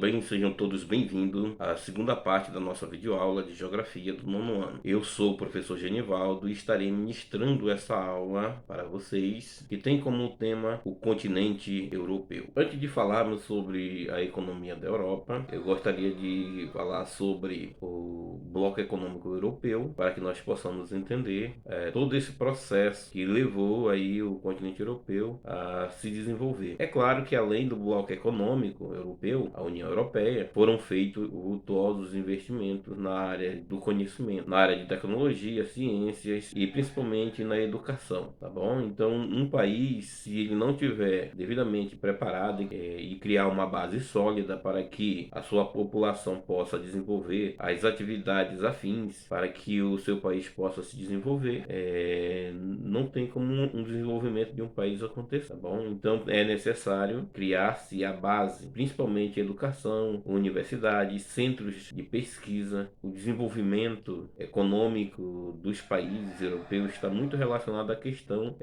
bem? Sejam todos bem-vindos à segunda parte da nossa videoaula de Geografia do nono ano. Eu sou o professor Genivaldo e estarei ministrando essa aula para vocês, que tem como tema o continente europeu. Antes de falarmos sobre a economia da Europa, eu gostaria de falar sobre o bloco econômico europeu, para que nós possamos entender todo esse processo que levou aí o continente europeu a se desenvolver. É claro que além do bloco econômico europeu, a União Europeia, foram feitos vultuosos investimentos na área do conhecimento, na área de tecnologia, ciências e principalmente na educação, tá bom? Então, um país, se ele não tiver devidamente preparado e criar uma base sólida para que a sua população possa desenvolver as atividades afins para que o seu país possa se desenvolver, não tem como um desenvolvimento de um país acontecer, tá bom? Então, é necessário criar-se a base, principalmente educação, universidades, centros de pesquisa. O desenvolvimento econômico dos países europeus está muito relacionado à questão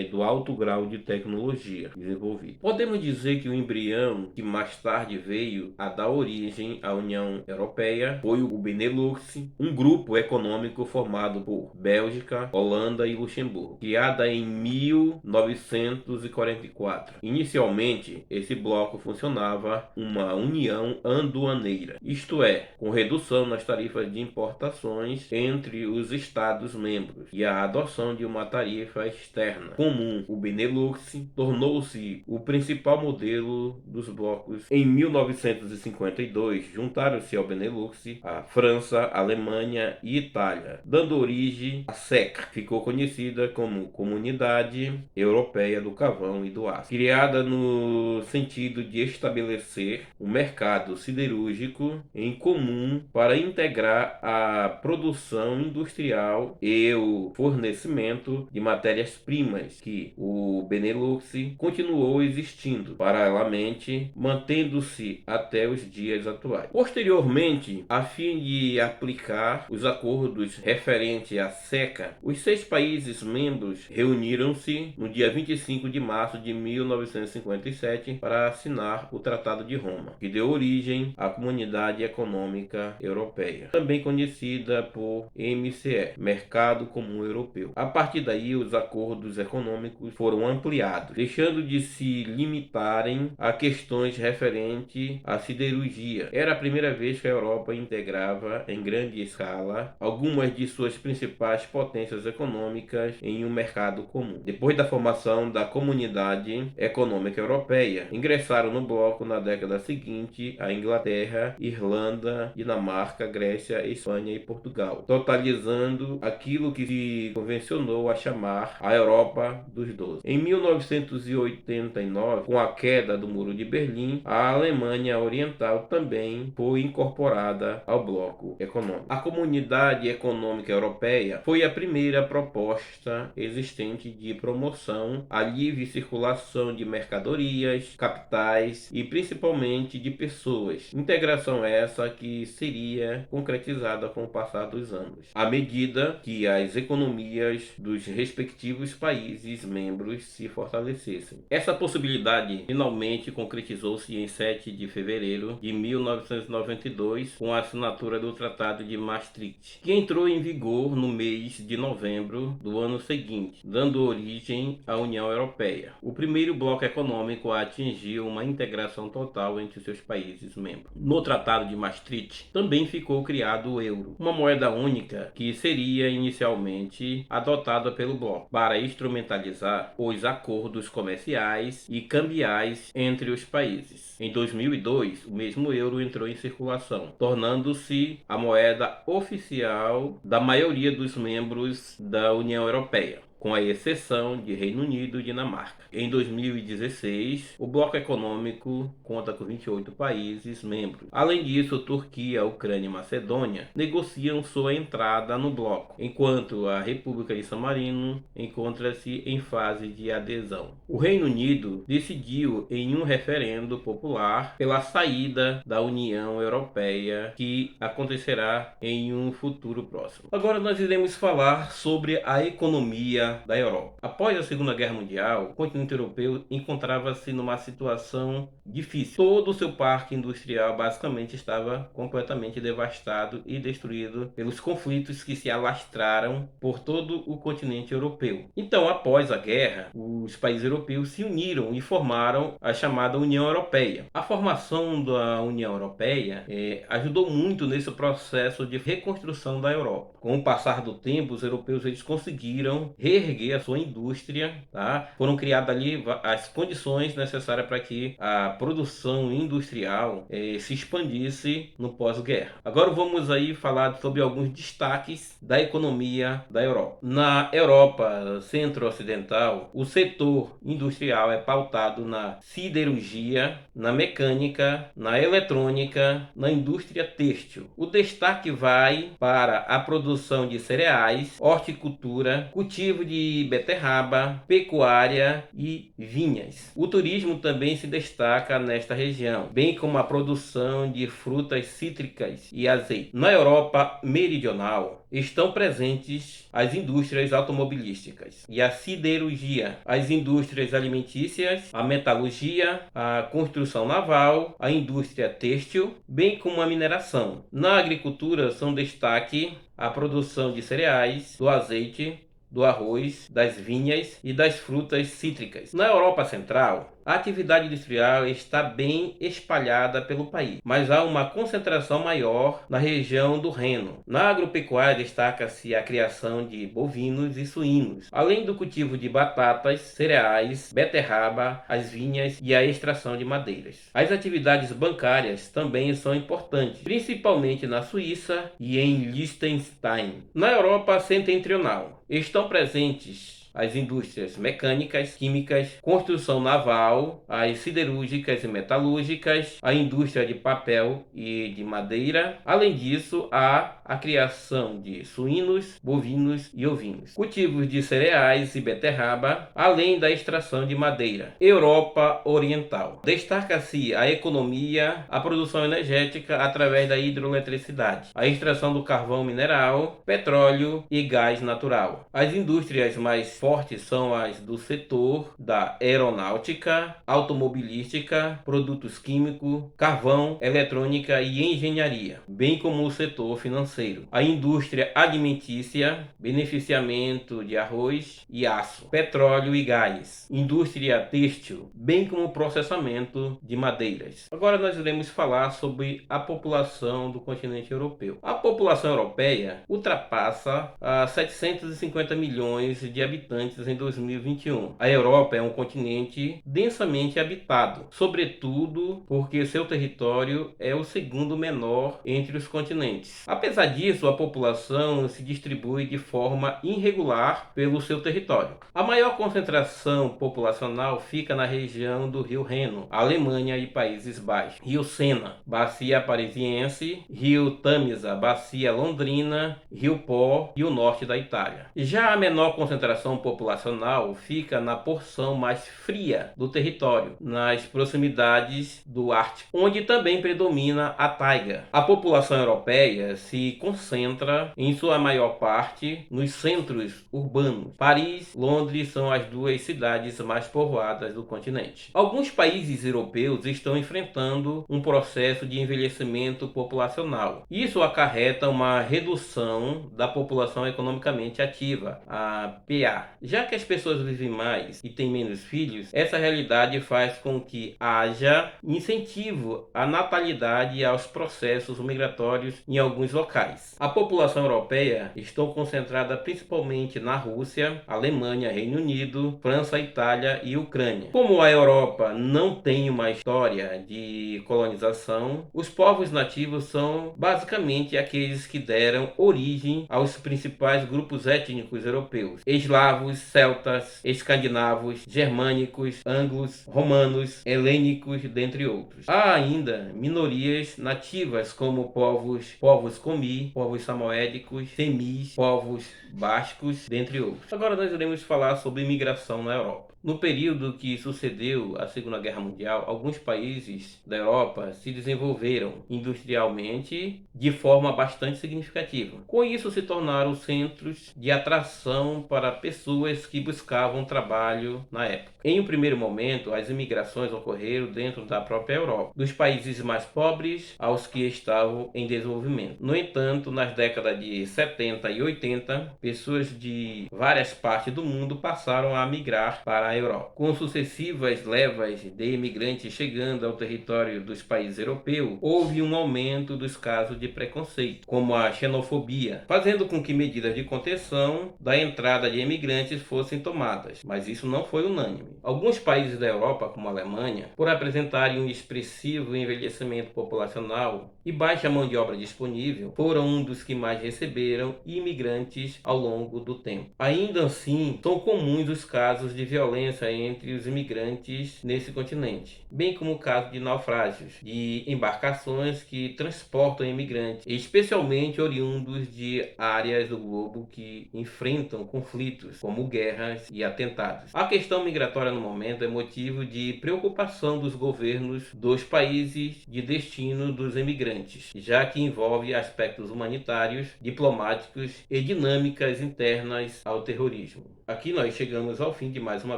do alto grau de tecnologia desenvolvido. Podemos dizer que o embrião que mais tarde veio a dar origem à União Europeia foi o Benelux, um grupo econômico formado por Bélgica, Holanda e Luxemburgo, criada em 1944. Inicialmente, esse bloco funcionava uma união aduaneira, isto é, com redução nas tarifas de importações entre os Estados-membros e a adoção de uma tarifa externa comum. O Benelux tornou-se o principal modelo dos blocos. Em 1952, juntaram-se ao Benelux a França, a Alemanha e Itália, dando origem à CECA. Ficou conhecida como Comunidade Europeia do Carvão e do Aço, criada no sentido de estabelecer um mercado siderúrgico em comum para integrar a produção industrial e o fornecimento de matérias-primas, que o Benelux continuou existindo paralelamente, mantendo-se até os dias atuais. Posteriormente, a fim de aplicar os acordos referentes à CECA, os 6 países membros reuniram-se no dia 25 de março de 1957 para assinar o Tratado de Roma, que deu origem à Comunidade Econômica Europeia, também conhecida por MCE, Mercado Comum Europeu. A partir daí, os acordos econômicos foram ampliados, deixando de se limitarem a questões referentes à siderurgia. Era a primeira vez que a Europa integrava em grande escala algumas de suas principais potências econômicas em um mercado comum. Depois da formação da Comunidade Econômica Europeia, ingressaram no bloco na década seguinte a Inglaterra, Irlanda, Dinamarca, Grécia, Espanha e Portugal, totalizando aquilo que se convencionou a chamar a Europa dos 12. Em 1989, com a queda do Muro de Berlim, a Alemanha Oriental também foi incorporada ao bloco econômico. A Comunidade Econômica Europeia foi a primeira proposta existente de promoção à livre circulação de mercadorias, capitais e principalmente de pessoas. Integração essa que seria concretizada com o passar dos anos, à medida que as economias dos respectivos países membros se fortalecessem. Essa possibilidade finalmente concretizou-se em 7 de fevereiro de 1992 com a assinatura do Tratado de Maastricht, que entrou em vigor no mês de novembro do ano seguinte, dando origem à União Europeia. O primeiro bloco econômico a atingir uma integração total entre seus países membros. No Tratado de Maastricht também ficou criado o euro, uma moeda única que seria inicialmente adotada pelo bloco para instrumentalizar os acordos comerciais e cambiais entre os países. Em 2002, o mesmo euro entrou em circulação, tornando-se a moeda oficial da maioria dos membros da União Europeia, com a exceção de Reino Unido e Dinamarca. Em 2016, o bloco econômico conta com 28 países membros. Além disso, Turquia, Ucrânia e Macedônia negociam sua entrada no bloco, enquanto a República de San Marino encontra-se em fase de adesão. O Reino Unido decidiu em um referendo popular pela saída da União Europeia, que acontecerá em um futuro próximo. Agora nós iremos falar sobre a economia economia da Europa. Após a Segunda Guerra Mundial, o continente europeu encontrava-se numa situação difícil. Todo o seu parque industrial basicamente estava completamente devastado e destruído pelos conflitos que se alastraram por todo o continente europeu. Então, após a guerra, os países europeus se uniram e formaram a chamada União Europeia. A formação da União Europeia ajudou muito nesse processo de reconstrução da Europa. Com o passar do tempo, os europeus eles conseguiram reerguer a sua indústria, tá? Foram criadas ali as condições necessárias para que a produção industrial se expandisse no pós-guerra. Agora vamos aí falar sobre alguns destaques da economia da Europa. Na Europa centro-ocidental, o setor industrial é pautado na siderurgia, na mecânica, na eletrônica, na indústria têxtil. O destaque vai para a produção de cereais, horticultura, cultivo de beterraba, pecuária e vinhas. O turismo também se destaca nesta região, bem como a produção de frutas cítricas e azeite. Na Europa meridional estão presentes as indústrias automobilísticas e a siderurgia, as indústrias alimentícias, a metalurgia, a construção naval, a indústria têxtil, bem como a mineração. Na agricultura são destaque a produção de cereais, do azeite, do arroz, das vinhas e das frutas cítricas. Na Europa Central, a atividade industrial está bem espalhada pelo país, mas há uma concentração maior na região do Reno. Na agropecuária destaca-se a criação de bovinos e suínos, além do cultivo de batatas, cereais, beterraba, as vinhas e a extração de madeiras. As atividades bancárias também são importantes, principalmente na Suíça e em Liechtenstein. Na Europa setentrional estão presentes as indústrias mecânicas, químicas, construção naval, as siderúrgicas e metalúrgicas, a indústria de papel e de madeira. Além disso, há a criação de suínos, bovinos e ovinos, cultivos de cereais e beterraba, além da extração de madeira. Europa Oriental. Destaca-se a economia, a produção energética através da hidroeletricidade, a extração do carvão mineral, petróleo e gás natural. As indústrias mais fortes são as do setor da aeronáutica, automobilística, produtos químicos, carvão, eletrônica e engenharia, bem como o setor financeiro. A indústria alimentícia, beneficiamento de arroz e aço, petróleo e gás, indústria têxtil, bem como o processamento de madeiras. Agora nós iremos falar sobre a população do continente europeu. A população europeia ultrapassa 750 milhões de habitantes em 2021. A Europa é um continente densamente habitado, sobretudo porque seu território é o segundo menor entre os continentes. Apesar disso, a população se distribui de forma irregular pelo seu território. A maior concentração populacional fica na região do Rio Reno, Alemanha e Países Baixos, Rio Sena, Bacia Parisiense, Rio Tamisa, Bacia Londrina, Rio Po e o norte da Itália. Já a menor concentração populacional fica na porção mais fria do território, nas proximidades do Ártico, onde também predomina a taiga. A população europeia se concentra, em sua maior parte, nos centros urbanos. Paris, Londres são as duas cidades mais povoadas do continente. Alguns países europeus estão enfrentando um processo de envelhecimento populacional. Isso acarreta uma redução da população economicamente ativa, a PA. Já que as pessoas vivem mais e têm menos filhos, essa realidade faz com que haja incentivo à natalidade e aos processos migratórios em alguns locais. A população europeia está concentrada principalmente na Rússia, Alemanha, Reino Unido, França, Itália e Ucrânia. Como a Europa não tem uma história de colonização, os povos nativos são basicamente aqueles que deram origem aos principais grupos étnicos europeus: eslavos, celtas, escandinavos, germânicos, anglos, romanos, helênicos, dentre outros. Há ainda minorias nativas como povos comi, povos samoédicos, semis, povos bascos, dentre outros. Agora nós iremos falar sobre imigração na Europa. No período que sucedeu a Segunda Guerra Mundial, alguns países da Europa se desenvolveram industrialmente de forma bastante significativa. Com isso, se tornaram centros de atração para pessoas pessoas que buscavam trabalho na época. Em um primeiro momento, as imigrações ocorreram dentro da própria Europa, dos países mais pobres aos que estavam em desenvolvimento. No entanto, nas décadas de 70 e 80, pessoas de várias partes do mundo passaram a migrar para a Europa. Com sucessivas levas de imigrantes chegando ao território dos países europeus, houve um aumento dos casos de preconceito, como a xenofobia, fazendo com que medidas de contenção da entrada de imigrantes fossem tomadas, mas isso não foi unânime. Alguns países da Europa, como a Alemanha, por apresentarem um expressivo envelhecimento populacional e baixa mão de obra disponível, foram um dos que mais receberam imigrantes ao longo do tempo. Ainda assim, são comuns os casos de violência entre os imigrantes nesse continente, bem como o caso de naufrágios de embarcações que transportam imigrantes, especialmente oriundos de áreas do globo que enfrentam conflitos como guerras e atentados. A questão migratória no momento é motivo de preocupação dos governos dos países de destino dos imigrantes, já que envolve aspectos humanitários, diplomáticos e dinâmicas internas ao terrorismo. Aqui nós chegamos ao fim de mais uma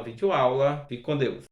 videoaula. Fique com Deus.